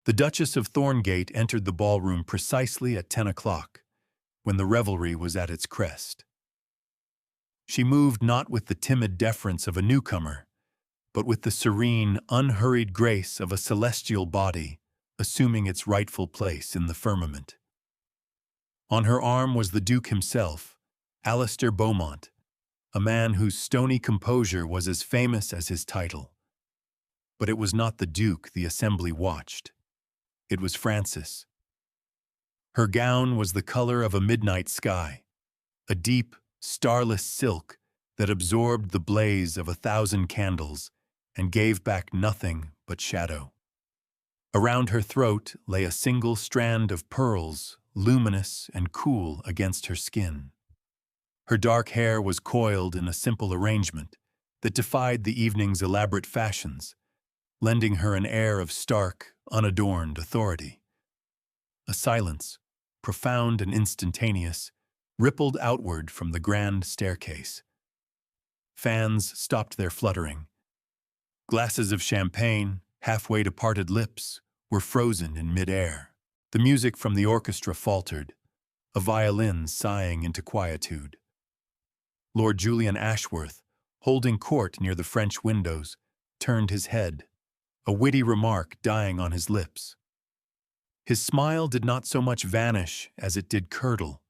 The Duchess of Thorngate entered the ballroom precisely at 10 o'clock, when the revelry was at its crest. She moved not with the timid deference of a newcomer, but with the serene, unhurried grace of a celestial body assuming its rightful place in the firmament. On her arm was the Duke himself, Alistair Beaumont, a man whose stony composure was as famous as his title. But it was not the Duke the assembly watched. It was Frances. Her gown was the color of a midnight sky, a deep, starless silk that absorbed the blaze of 1,000 candles and gave back nothing but shadow. Around her throat lay a single strand of pearls, luminous and cool against her skin. Her dark hair was coiled in a simple arrangement that defied the evening's elaborate fashions, lending her an air of stark, unadorned authority. A silence, profound and instantaneous, rippled outward from the grand staircase. Fans stopped their fluttering. Glasses of champagne, halfway to parted lips, were frozen in mid-air. The music from the orchestra faltered, a violin sighing into quietude. Lord Julian Ashworth, holding court near the French windows, turned his head, a witty remark dying on his lips. His smile did not so much vanish as it did curdle,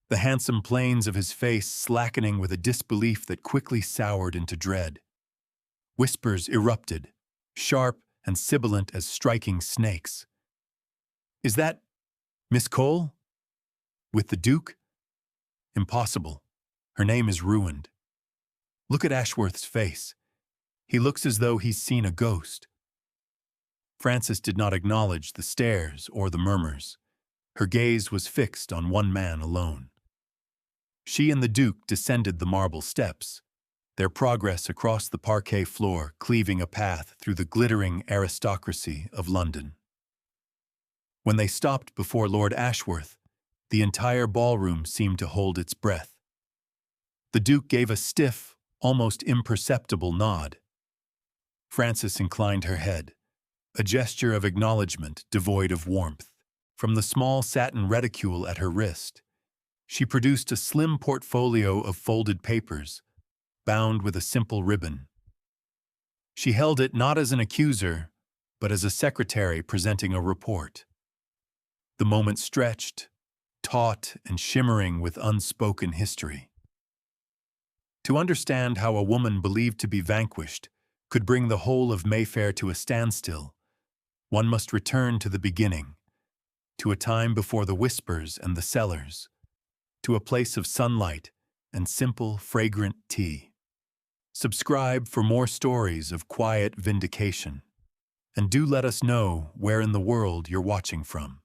the handsome planes of his face slackening with a disbelief that quickly soured into dread. Whispers erupted, sharp and sibilant as striking snakes. "Is that Miss Cole? With the Duke? Impossible. Her name is ruined. Look at Ashworth's face. He looks as though he's seen a ghost." Frances did not acknowledge the stares or the murmurs. Her gaze was fixed on one man alone. She and the Duke descended the marble steps, their progress across the parquet floor cleaving a path through the glittering aristocracy of London. When they stopped before Lord Ashworth, the entire ballroom seemed to hold its breath. The Duke gave a stiff, almost imperceptible nod. Frances inclined her head, a gesture of acknowledgement devoid of warmth. From the small satin reticule at her wrist, she produced a slim portfolio of folded papers, bound with a simple ribbon. She held it not as an accuser, but as a secretary presenting a report. The moment stretched, taut and shimmering with unspoken history. To understand how a woman believed to be vanquished could bring the whole of Mayfair to a standstill, one must return to the beginning, to a time before the Whispers and the Cellars, to a place of sunlight and simple, fragrant tea. Subscribe for more stories of quiet vindication, and do let us know where in the world you're watching from.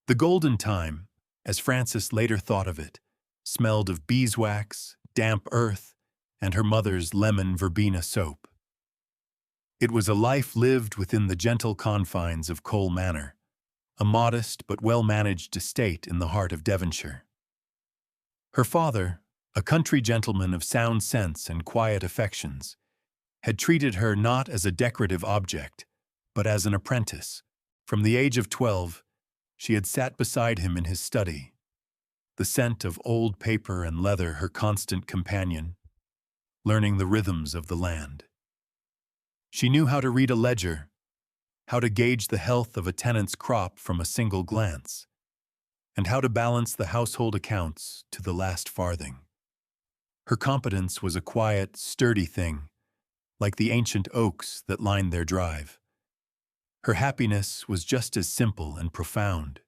The golden time, as Frances later thought of it, smelled of beeswax, damp earth, and her mother's lemon verbena soap. It was a life lived within the gentle confines of Cole Manor, a modest but well-managed estate in the heart of Devonshire. Her father, a country gentleman of sound sense and quiet affections, had treated her not as a decorative object, but as an apprentice. From the age of 12, she had sat beside him in his study, the scent of old paper and leather her constant companion, learning the rhythms of the land. She knew how to read a ledger, how to gauge the health of a tenant's crop from a single glance, and how to balance the household accounts to the last farthing. Her competence was a quiet, sturdy thing, like the ancient oaks that lined their drive. Her happiness was just as simple and profound.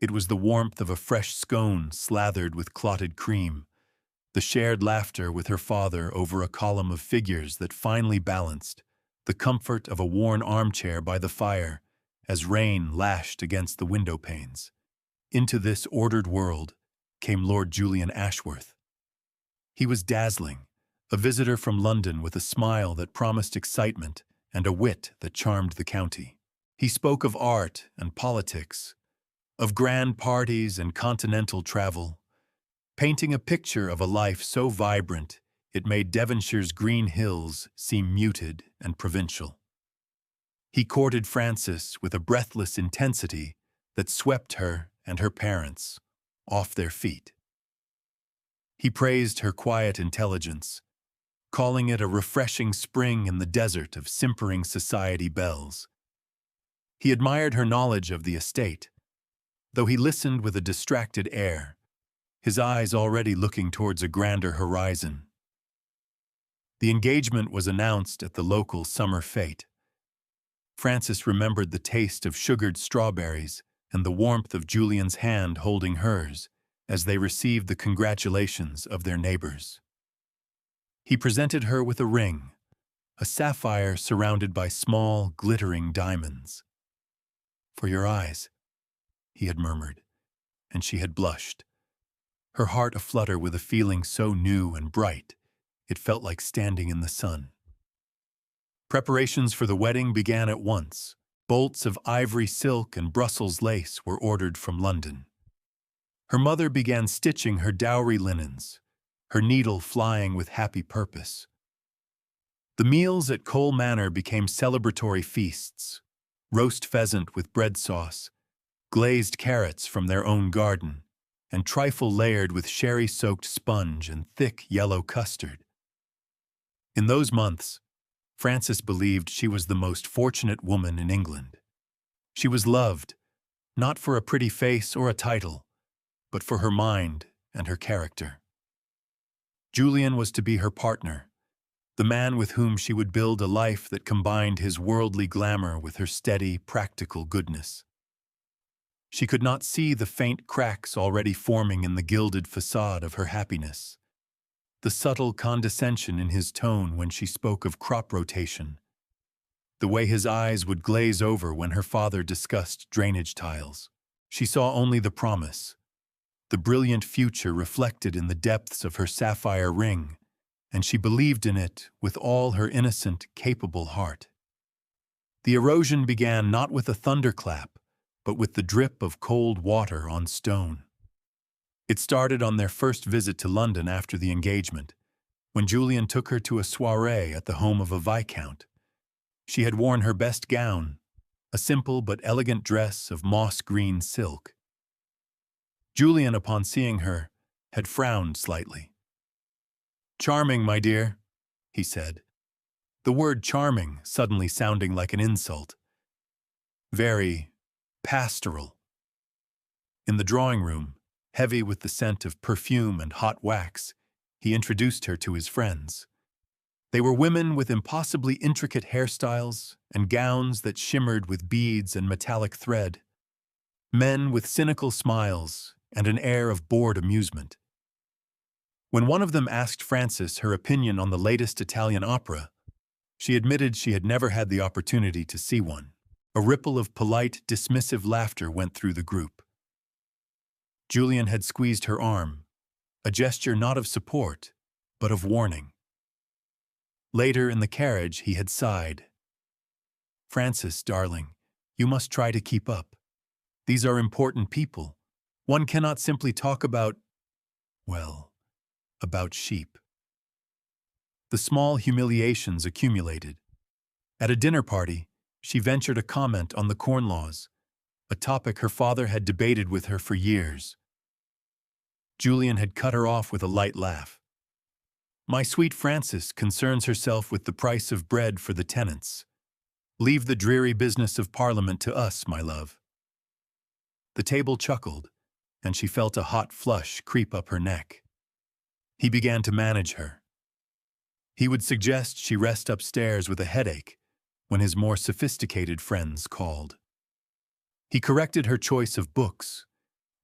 It was the warmth of a fresh scone slathered with clotted cream, the shared laughter with her father over a column of figures that finely balanced, the comfort of a worn armchair by the fire as rain lashed against the window panes. Into this ordered world came Lord Julian Ashworth. He was dazzling, a visitor from London with a smile that promised excitement and a wit that charmed the county. He spoke of art and politics, of grand parties and continental travel, painting a picture of a life so vibrant it made Devonshire's green hills seem muted and provincial. He courted Frances with a breathless intensity that swept her and her parents off their feet. He praised her quiet intelligence, calling it a refreshing spring in the desert of simpering society belles. He admired her knowledge of the estate, though he listened with a distracted air, his eyes already looking towards a grander horizon. The engagement was announced at the local summer fete. Frances remembered the taste of sugared strawberries and the warmth of Julian's hand holding hers as they received the congratulations of their neighbors. He presented her with a ring, a sapphire surrounded by small, glittering diamonds. "For your eyes," he had murmured, and she had blushed, her heart aflutter with a feeling so new and bright it felt like standing in the sun. Preparations for the wedding began at once. Bolts of ivory silk and Brussels lace were ordered from London. Her mother began stitching her dowry linens, her needle flying with happy purpose. The meals at Cole Manor became celebratory feasts: roast pheasant with bread sauce, glazed carrots from their own garden, and trifle layered with sherry-soaked sponge and thick yellow custard. In those months, Frances believed she was the most fortunate woman in England. She was loved, not for a pretty face or a title, but for her mind and her character. Julian was to be her partner, the man with whom she would build a life that combined his worldly glamour with her steady, practical goodness. She could not see the faint cracks already forming in the gilded facade of her happiness, the subtle condescension in his tone when she spoke of crop rotation, the way his eyes would glaze over when her father discussed drainage tiles. She saw only the promise, the brilliant future reflected in the depths of her sapphire ring, and she believed in it with all her innocent, capable heart. The erosion began not with a thunderclap, but with the drip of cold water on stone. It started on their first visit to London after the engagement, when Julian took her to a soirée at the home of a viscount. She had worn her best gown, a simple but elegant dress of moss-green silk. Julian, upon seeing her, had frowned slightly. "Charming, my dear," he said, the word charming suddenly sounding like an insult. "Very pastoral." In the drawing room, heavy with the scent of perfume and hot wax, he introduced her to his friends. They were women with impossibly intricate hairstyles and gowns that shimmered with beads and metallic thread, men with cynical smiles and an air of bored amusement. When one of them asked Frances her opinion on the latest Italian opera, she admitted she had never had the opportunity to see one. A ripple of polite, dismissive laughter went through the group. Julian had squeezed her arm, a gesture not of support, but of warning. Later in the carriage, he had sighed. "Frances, darling, you must try to keep up. These are important people. One cannot simply talk about, well, about sheep." The small humiliations accumulated. At a dinner party, she ventured a comment on the corn laws, a topic her father had debated with her for years. Julian had cut her off with a light laugh. "My sweet Frances concerns herself with the price of bread for the tenants. Leave the dreary business of Parliament to us, my love." The table chuckled, and she felt a hot flush creep up her neck. He began to manage her. He would suggest she rest upstairs with a headache when his more sophisticated friends called. He corrected her choice of books,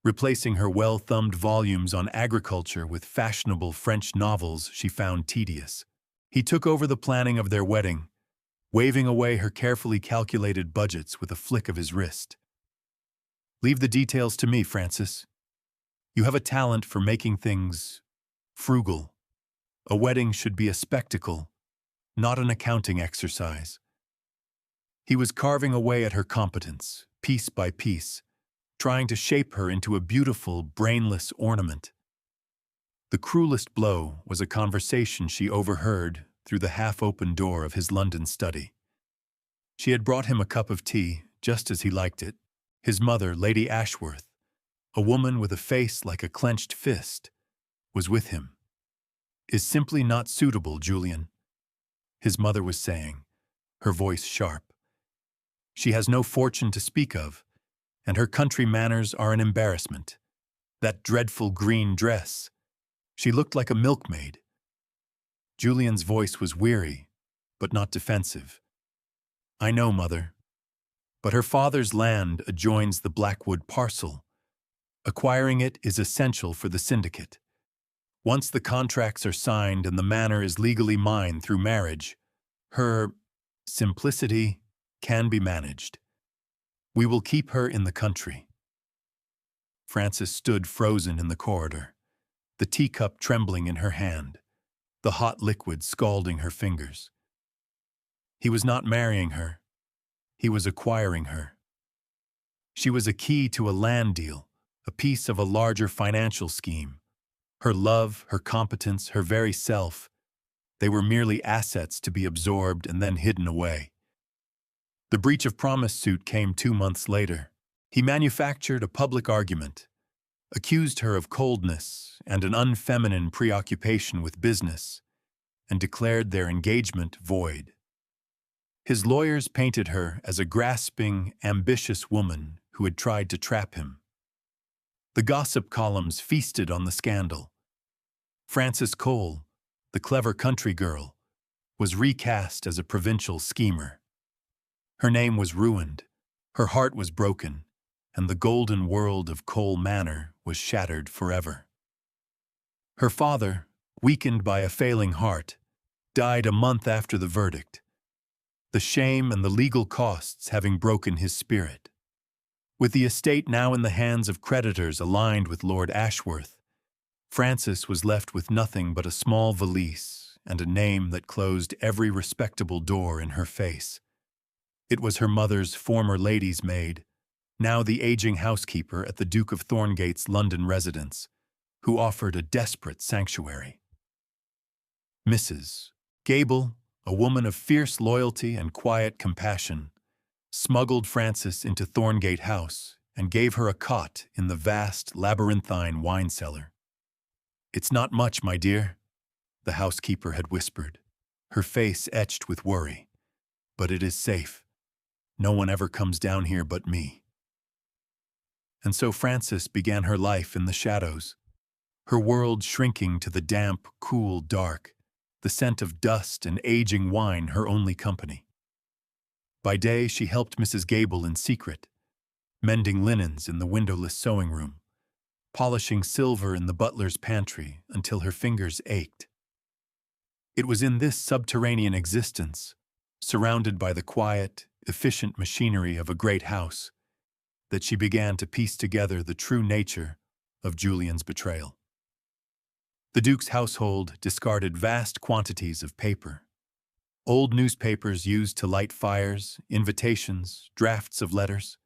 replacing her well-thumbed volumes on agriculture with fashionable French novels she found tedious. He took over the planning of their wedding, waving away her carefully calculated budgets with a flick of his wrist. "Leave the details to me, Frances. You have a talent for making things frugal. A wedding should be a spectacle, not an accounting exercise." He was carving away at her competence, piece by piece, trying to shape her into a beautiful, brainless ornament. The cruelest blow was a conversation she overheard through the half-open door of his London study. She had brought him a cup of tea, just as he liked it. His mother, Lady Ashworth, a woman with a face like a clenched fist, was with him. "Is simply not suitable, Julian," his mother was saying, her voice sharp. "She has no fortune to speak of, and her country manners are an embarrassment. That dreadful green dress. She looked like a milkmaid." Julian's voice was weary, but not defensive. "I know, mother. But her father's land adjoins the Blackwood parcel. Acquiring it is essential for the syndicate. Once the contracts are signed and the manor is legally mine through marriage, her simplicity can be managed. We will keep her in the country." Frances stood frozen in the corridor, the teacup trembling in her hand, the hot liquid scalding her fingers. He was not marrying her. He was acquiring her. She was a key to a land deal, a piece of a larger financial scheme. Her love, her competence, her very self, they were merely assets to be absorbed and then hidden away. The breach of promise suit came 2 months later. He manufactured a public argument, accused her of coldness and an unfeminine preoccupation with business, and declared their engagement void. His lawyers painted her as a grasping, ambitious woman who had tried to trap him. The gossip columns feasted on the scandal. Frances Cole, the clever country girl, was recast as a provincial schemer. Her name was ruined, her heart was broken, and the golden world of Cole Manor was shattered forever. Her father, weakened by a failing heart, died a month after the verdict, the shame and the legal costs having broken his spirit. With the estate now in the hands of creditors aligned with Lord Ashworth, Frances was left with nothing but a small valise and a name that closed every respectable door in her face. It was her mother's former lady's maid, now the aging housekeeper at the Duke of Thorngate's London residence, who offered a desperate sanctuary. Mrs. Gable, a woman of fierce loyalty and quiet compassion, smuggled Frances into Thorngate House and gave her a cot in the vast, labyrinthine wine cellar. "It's not much, my dear," the housekeeper had whispered, her face etched with worry. "But it is safe. No one ever comes down here but me." And so Frances began her life in the shadows, her world shrinking to the damp, cool dark, the scent of dust and aging wine her only company. By day she helped Mrs. Gable in secret, mending linens in the windowless sewing room, polishing silver in the butler's pantry until her fingers ached. It was in this subterranean existence, surrounded by the quiet, efficient machinery of a great house, that she began to piece together the true nature of Julian's betrayal. The Duke's household discarded vast quantities of paper. Old newspapers used to light fires, invitations, drafts of letters.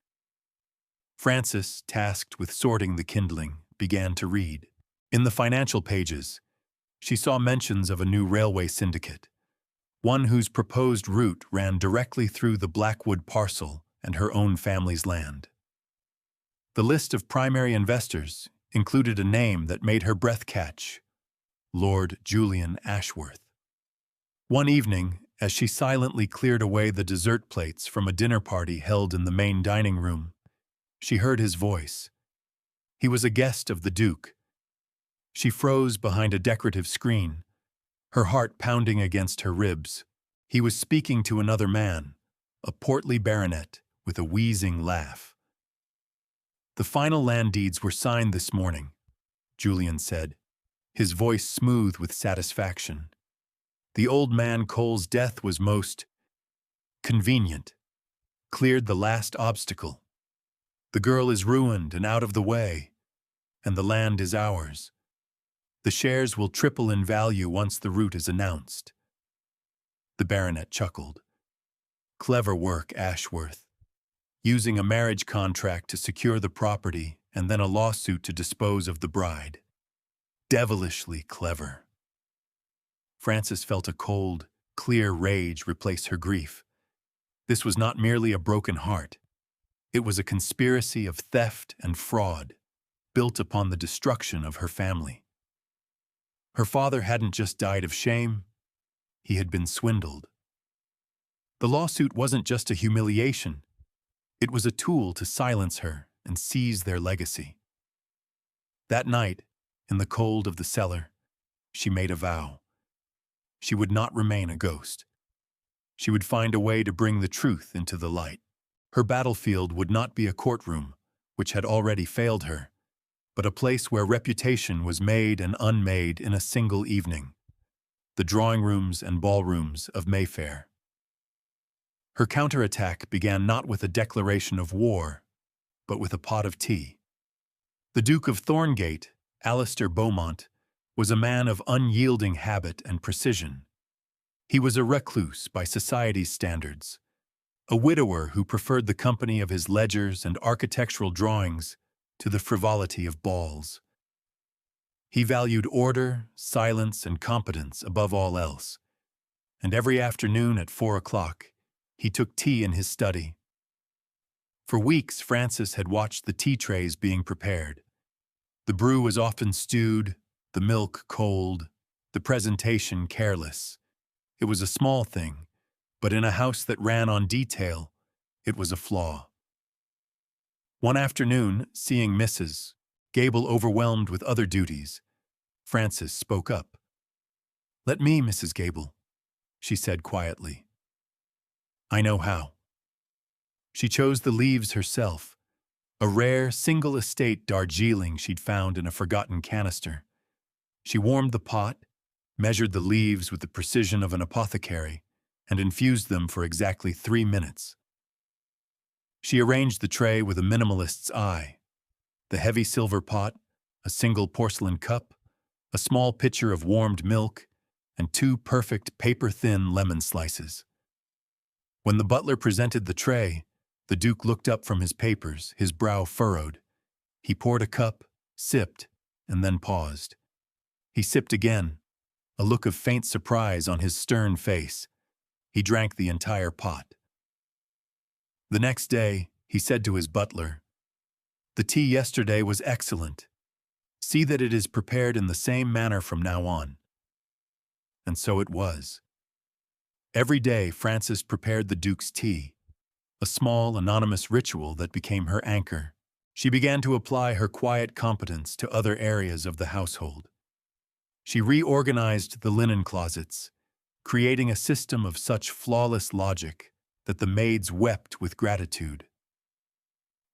Frances, tasked with sorting the kindling, began to read. In the financial pages, she saw mentions of a new railway syndicate, one whose proposed route ran directly through the Blackwood parcel and her own family's land. The list of primary investors included a name that made her breath catch: Lord Julian Ashworth. One evening, as she silently cleared away the dessert plates from a dinner party held in the main dining room, she heard his voice. He was a guest of the Duke. She froze behind a decorative screen, her heart pounding against her ribs. He was speaking to another man, a portly baronet with a wheezing laugh. "The final land deeds were signed this morning," Julian said, his voice smooth with satisfaction. "The old man Cole's death was most convenient, cleared the last obstacle. The girl is ruined and out of the way, and the land is ours. The shares will triple in value once the route is announced." The baronet chuckled. "Clever work, Ashworth. Using a marriage contract to secure the property and then a lawsuit to dispose of the bride. Devilishly clever." Frances felt a cold, clear rage replace her grief. This was not merely a broken heart. It was a conspiracy of theft and fraud, built upon the destruction of her family. Her father hadn't just died of shame, he had been swindled. The lawsuit wasn't just a humiliation, it was a tool to silence her and seize their legacy. That night, in the cold of the cellar, she made a vow. She would not remain a ghost. She would find a way to bring the truth into the light. Her battlefield would not be a courtroom, which had already failed her, but a place where reputation was made and unmade in a single evening, the drawing rooms and ballrooms of Mayfair. Her counterattack began not with a declaration of war, but with a pot of tea. The Duke of Thorngate, Alistair Beaumont, was a man of unyielding habit and precision. He was a recluse by society's standards, a widower who preferred the company of his ledgers and architectural drawings to the frivolity of balls. He valued order, silence, and competence above all else, and every afternoon at 4 o'clock, he took tea in his study. For weeks, Frances had watched the tea trays being prepared. The brew was often stewed, the milk cold, the presentation careless. It was a small thing, but in a house that ran on detail, it was a flaw. One afternoon, seeing Mrs. Gable overwhelmed with other duties, Frances spoke up. "Let me, Mrs. Gable," she said quietly. "I know how." She chose the leaves herself, a rare single estate Darjeeling she'd found in a forgotten canister. She warmed the pot, measured the leaves with the precision of an apothecary, and infused them for exactly 3 minutes. She arranged the tray with a minimalist's eye. The heavy silver pot, a single porcelain cup, a small pitcher of warmed milk, and 2 perfect paper-thin lemon slices. When the butler presented the tray, the Duke looked up from his papers, his brow furrowed. He poured a cup, sipped, and then paused. He sipped again, a look of faint surprise on his stern face. He drank the entire pot. The next day, he said to his butler, "The tea yesterday was excellent. See that it is prepared in the same manner from now on." And so it was. Every day, Frances prepared the Duke's tea, a small, anonymous ritual that became her anchor. She began to apply her quiet competence to other areas of the household. She reorganized the linen closets, creating a system of such flawless logic that the maids wept with gratitude.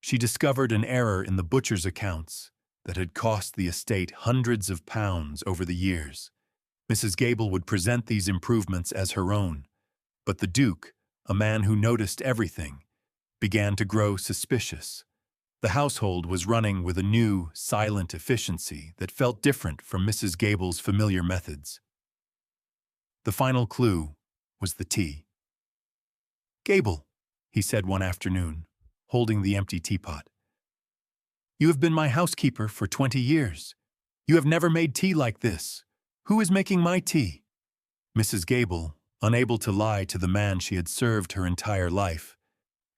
She discovered an error in the butcher's accounts that had cost the estate hundreds of pounds over the years. Mrs. Gable would present these improvements as her own, but the Duke, a man who noticed everything, began to grow suspicious. The household was running with a new, silent efficiency that felt different from Mrs. Gable's familiar methods. The final clue was the tea. "Gable," he said one afternoon, holding the empty teapot. "You have been my housekeeper for 20 years. You have never made tea like this. Who is making my tea?" Mrs. Gable, unable to lie to the man she had served her entire life,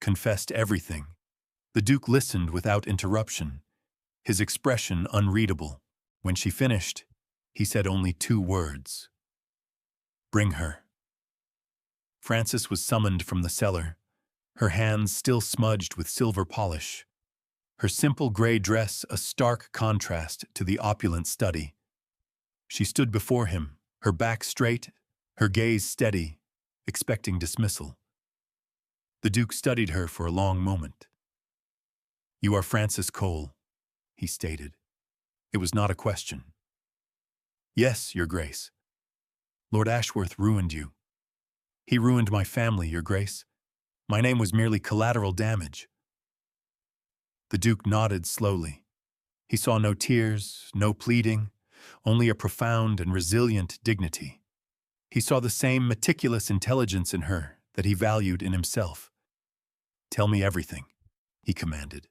confessed everything. The Duke listened without interruption, his expression unreadable. When she finished, he said only 2 words. "Bring her." Frances was summoned from the cellar, her hands still smudged with silver polish, her simple gray dress a stark contrast to the opulent study. She stood before him, her back straight, her gaze steady, expecting dismissal. The Duke studied her for a long moment. "You are Frances Cole," he stated. It was not a question. "Yes, Your Grace. Lord Ashworth ruined you. He ruined my family, Your Grace. My name was merely collateral damage." The Duke nodded slowly. He saw no tears, no pleading, only a profound and resilient dignity. He saw the same meticulous intelligence in her that he valued in himself. "Tell me everything," he commanded.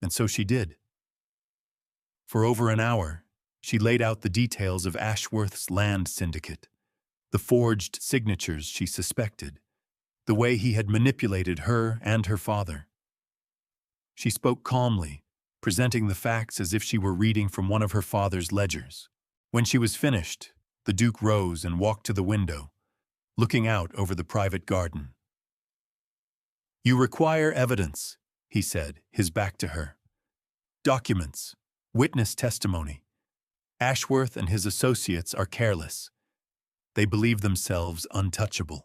And so she did. For over an hour, she laid out the details of Ashworth's land syndicate, the forged signatures she suspected, the way he had manipulated her and her father. She spoke calmly, presenting the facts as if she were reading from one of her father's ledgers. When she was finished, the Duke rose and walked to the window, looking out over the private garden. "You require evidence," he said, his back to her. "Documents, witness testimony. Ashworth and his associates are careless. They believe themselves untouchable."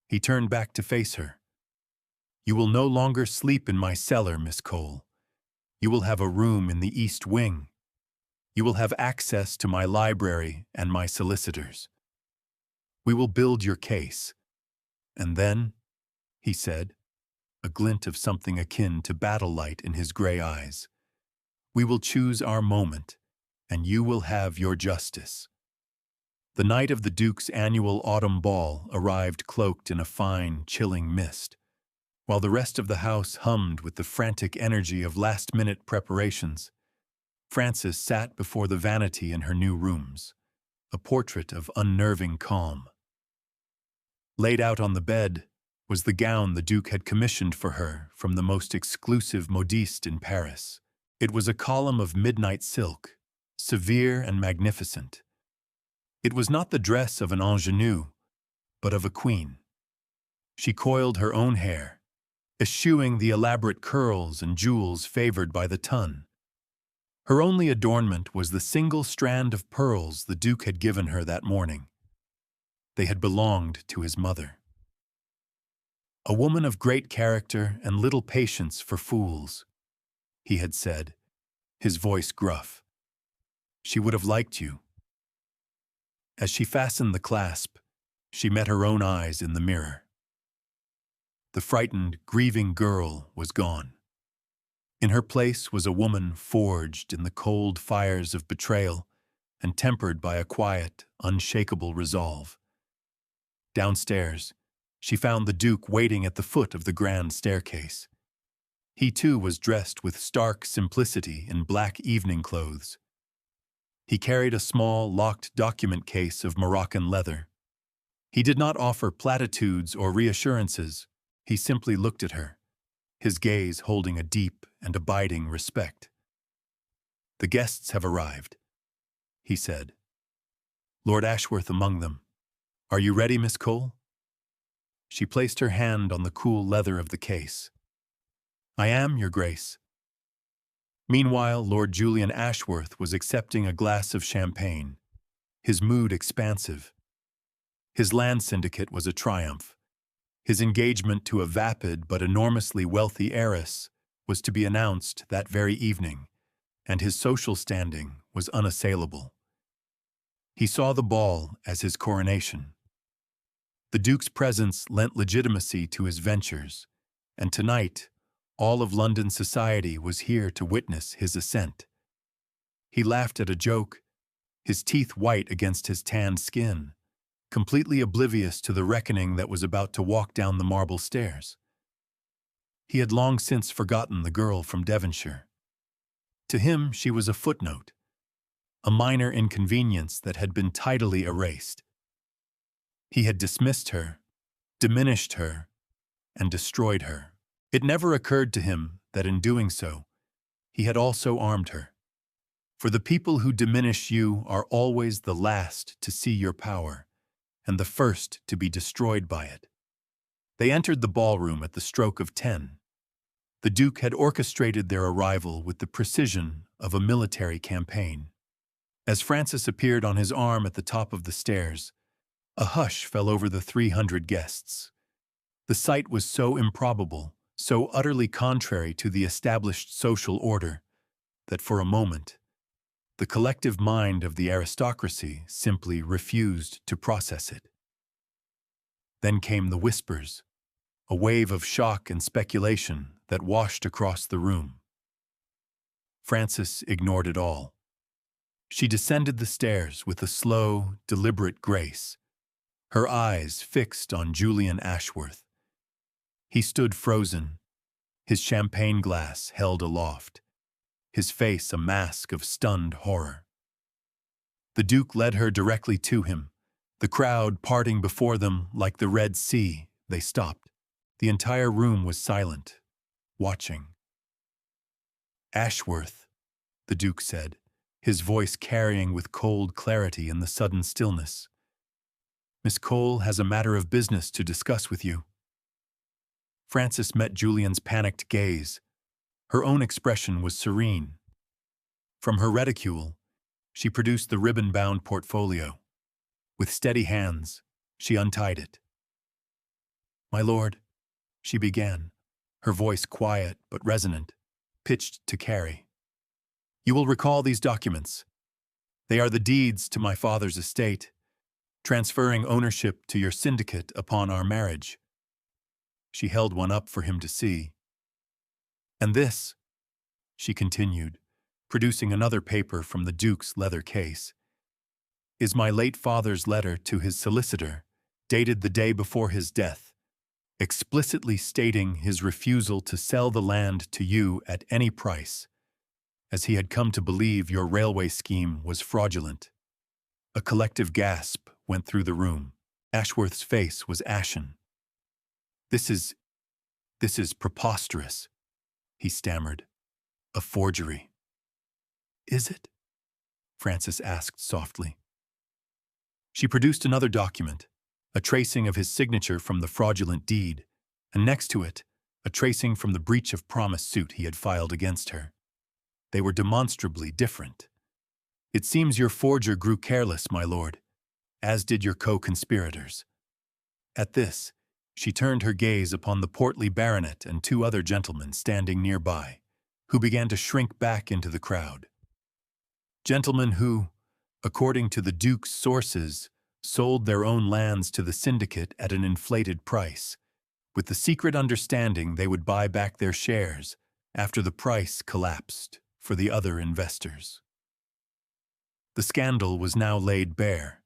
He turned back to face her. "You will no longer sleep in my cellar, Miss Cole. You will have a room in the East Wing. You will have access to my library and my solicitors. We will build your case. And then," he said, a glint of something akin to battle light in his gray eyes, "we will choose our moment, and you will have your justice." The night of the Duke's annual autumn ball arrived cloaked in a fine, chilling mist. While the rest of the house hummed with the frantic energy of last-minute preparations, Frances sat before the vanity in her new rooms, a portrait of unnerving calm. Laid out on the bed was the gown the Duke had commissioned for her from the most exclusive modiste in Paris. It was a column of midnight silk, severe and magnificent. It was not the dress of an ingenue, but of a queen. She coiled her own hair, eschewing the elaborate curls and jewels favored by the ton. Her only adornment was the single strand of pearls the Duke had given her that morning. They had belonged to his mother. "A woman of great character and little patience for fools," he had said, his voice gruff. "She would have liked you." As she fastened the clasp, she met her own eyes in the mirror. The frightened, grieving girl was gone. In her place was a woman forged in the cold fires of betrayal and tempered by a quiet, unshakable resolve. Downstairs, she found the Duke waiting at the foot of the grand staircase. He too was dressed with stark simplicity in black evening clothes. He carried a small, locked document case of Moroccan leather. He did not offer platitudes or reassurances. He simply looked at her, his gaze holding a deep and abiding respect. "The guests have arrived," he said. "Lord Ashworth among them. Are you ready, Miss Cole?" She placed her hand on the cool leather of the case. "I am, Your Grace." Meanwhile, Lord Julian Ashworth was accepting a glass of champagne, his mood expansive. His land syndicate was a triumph. His engagement to a vapid but enormously wealthy heiress was to be announced that very evening, and his social standing was unassailable. He saw the ball as his coronation. The Duke's presence lent legitimacy to his ventures, and tonight, all of London society was here to witness his ascent. He laughed at a joke, his teeth white against his tanned skin, completely oblivious to the reckoning that was about to walk down the marble stairs. He had long since forgotten the girl from Devonshire. To him, she was a footnote, a minor inconvenience that had been tidily erased. He had dismissed her, diminished her, and destroyed her. It never occurred to him that in doing so, he had also armed her. For the people who diminish you are always the last to see your power, and the first to be destroyed by it. They entered the ballroom at the stroke of 10. The Duke had orchestrated their arrival with the precision of a military campaign. As Frances appeared on his arm at the top of the stairs, a hush fell over the 300 guests. The sight was so improbable, so utterly contrary to the established social order, that for a moment, the collective mind of the aristocracy simply refused to process it. Then came the whispers, a wave of shock and speculation that washed across the room. Frances ignored it all. She descended the stairs with a slow, deliberate grace, her eyes fixed on Julian Ashworth. He stood frozen, his champagne glass held aloft, his face a mask of stunned horror. The Duke led her directly to him, the crowd parting before them like the Red Sea They stopped. The entire room was silent, watching. "Ashworth," the Duke said, his voice carrying with cold clarity in the sudden stillness. "Miss Cole has a matter of business to discuss with you." Frances met Julian's panicked gaze. Her own expression was serene. From her reticule, she produced the ribbon-bound portfolio. With steady hands, she untied it. "My lord," she began, her voice quiet but resonant, pitched to carry. "You will recall these documents. They are the deeds to my father's estate, transferring ownership to your syndicate upon our marriage." She held one up for him to see. "And this," she continued, producing another paper from the Duke's leather case, "is my late father's letter to his solicitor, dated the day before his death, explicitly stating his refusal to sell the land to you at any price, as he had come to believe your railway scheme was fraudulent." A collective gasp went through the room. Ashworth's face was ashen. This is preposterous," he stammered. "A forgery." "Is it?" Frances asked softly. She produced another document, a tracing of his signature from the fraudulent deed, and next to it, a tracing from the breach of promise suit he had filed against her. They were demonstrably different. "It seems your forger grew careless, my lord, as did your co-conspirators." At this, she turned her gaze upon the portly baronet and two other gentlemen standing nearby, who began to shrink back into the crowd. Gentlemen who, according to the Duke's sources, sold their own lands to the syndicate at an inflated price, with the secret understanding they would buy back their shares after the price collapsed for the other investors. The scandal was now laid bare,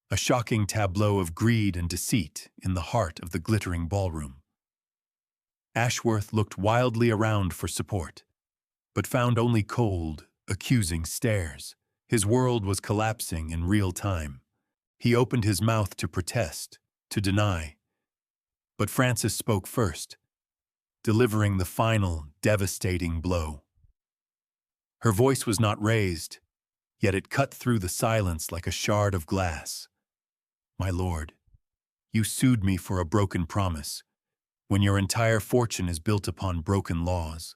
a shocking tableau of greed and deceit in the heart of the glittering ballroom. Ashworth looked wildly around for support, but found only cold, accusing stares. His world was collapsing in real time. He opened his mouth to protest, to deny. But Frances spoke first, delivering the final, devastating blow. Her voice was not raised, yet it cut through the silence like a shard of glass. "My lord, you sued me for a broken promise, when your entire fortune is built upon broken laws."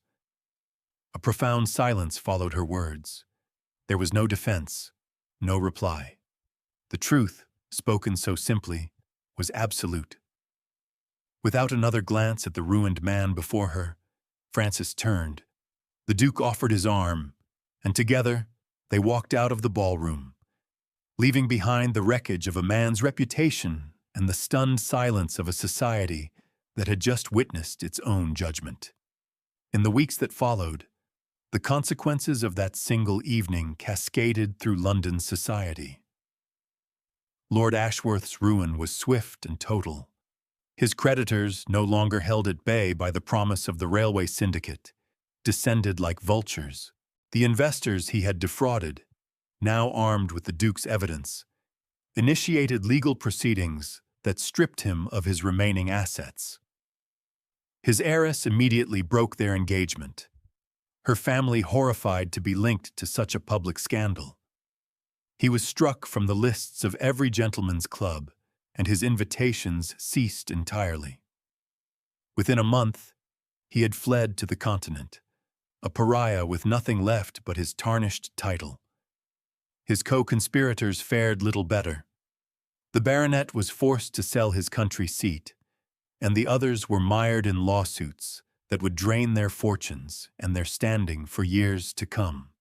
A profound silence followed her words. There was no defense, no reply. The truth, spoken so simply, was absolute. Without another glance at the ruined man before her, Frances turned. The Duke offered his arm, and together they walked out of the ballroom, leaving behind the wreckage of a man's reputation and the stunned silence of a society that had just witnessed its own judgment. In the weeks that followed, the consequences of that single evening cascaded through London society. Lord Ashworth's ruin was swift and total. His creditors, no longer held at bay by the promise of the railway syndicate, descended like vultures. The investors he had defrauded, now armed with the Duke's evidence, initiated legal proceedings that stripped him of his remaining assets. His heiress immediately broke their engagement, her family horrified to be linked to such a public scandal. He was struck from the lists of every gentleman's club, and his invitations ceased entirely. Within a month, he had fled to the continent, a pariah with nothing left but his tarnished title. His co-conspirators fared little better. The baronet was forced to sell his country seat, and the others were mired in lawsuits that would drain their fortunes and their standing for years to come.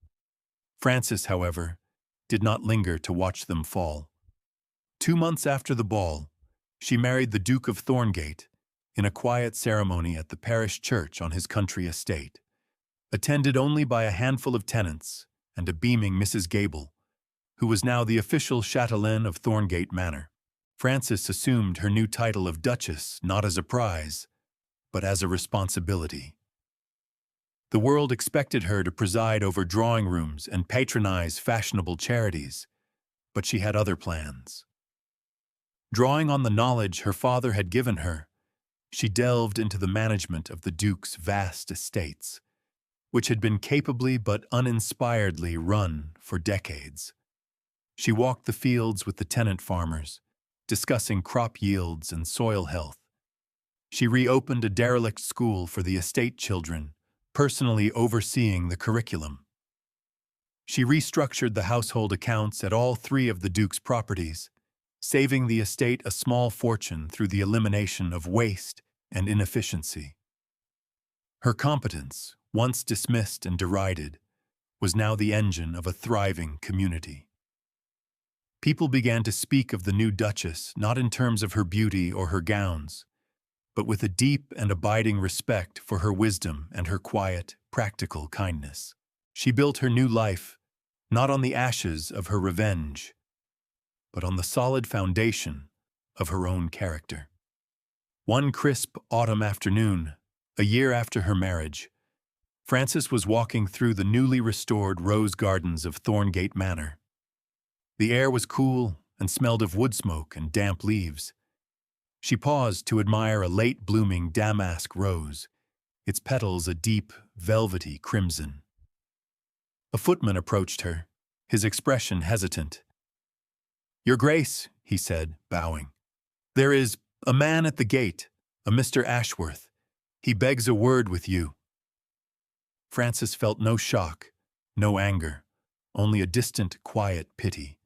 Frances, however, did not linger to watch them fall. 2 months after the ball, she married the Duke of Thorngate in a quiet ceremony at the parish church on his country estate, attended only by a handful of tenants and a beaming Mrs. Gable, who was now the official chatelaine of Thorngate Manor. Frances assumed her new title of Duchess not as a prize, but as a responsibility. The world expected her to preside over drawing rooms and patronize fashionable charities, but she had other plans. Drawing on the knowledge her father had given her, She delved into the management of the Duke's vast estates, which had been capably but uninspiredly run for decades. She walked the fields with the tenant farmers, discussing crop yields and soil health. She reopened a derelict school for the estate children, personally overseeing the curriculum. She restructured the household accounts at all three of the Duke's properties, saving the estate a small fortune through the elimination of waste and inefficiency. Her competence, once dismissed and derided, was now the engine of a thriving community. People began to speak of the new Duchess not in terms of her beauty or her gowns, but with a deep and abiding respect for her wisdom and her quiet, practical kindness. She built her new life not on the ashes of her revenge, but on the solid foundation of her own character. One crisp autumn afternoon, a year after her marriage, Frances was walking through the newly restored rose gardens of Thorngate Manor. The air was cool and smelled of wood smoke and damp leaves. She paused to admire a late-blooming damask rose, its petals a deep, velvety crimson. A footman approached her, his expression hesitant. "Your Grace," he said, bowing. "There is a man at the gate, a Mr. Ashworth. He begs a word with you." Frances felt no shock, no anger, only a distant, quiet pity.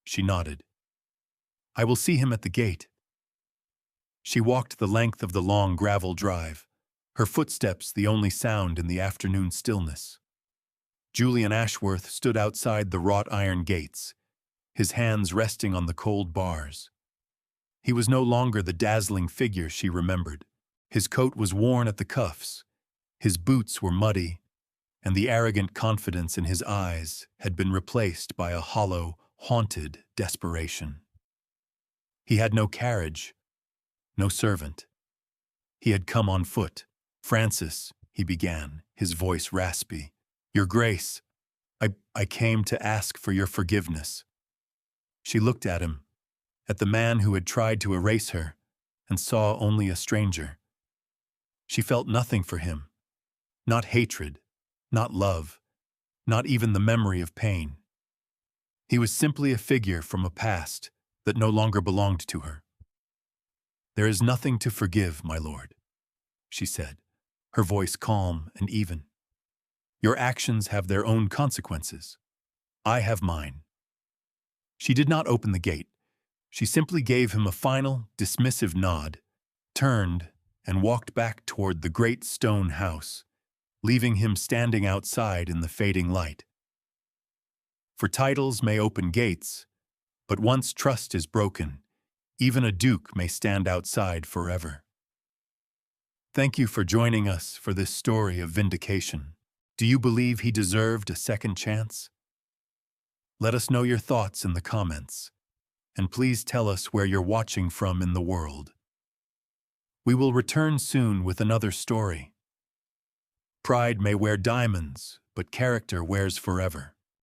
She nodded. "I will see him at the gate." She walked the length of the long gravel drive, her footsteps the only sound in the afternoon stillness. Julian Ashworth stood outside the wrought iron gates, his hands resting on the cold bars. He was no longer the dazzling figure she remembered. His coat was worn at the cuffs, his boots were muddy, and the arrogant confidence in his eyes had been replaced by a hollow, haunted desperation. He had no carriage, no servant. He had come on foot. "Frances," he began, his voice raspy, "Your Grace, I came to ask for your forgiveness." She looked at him, at the man who had tried to erase her, and saw only a stranger. She felt nothing for him, not hatred, not love, not even the memory of pain. He was simply a figure from a past that no longer belonged to her. "There is nothing to forgive, my lord," she said, her voice calm and even. "Your actions have their own consequences. I have mine." She did not open the gate. She simply gave him a final, dismissive nod, turned, and walked back toward the great stone house, leaving him standing outside in the fading light. For titles may open gates, but once trust is broken, even a duke may stand outside forever. Thank you for joining us for this story of vindication. Do you believe he deserved a second chance? Let us know your thoughts in the comments, and please tell us where you're watching from in the world. We will return soon with another story. Pride may wear diamonds, but character wears forever.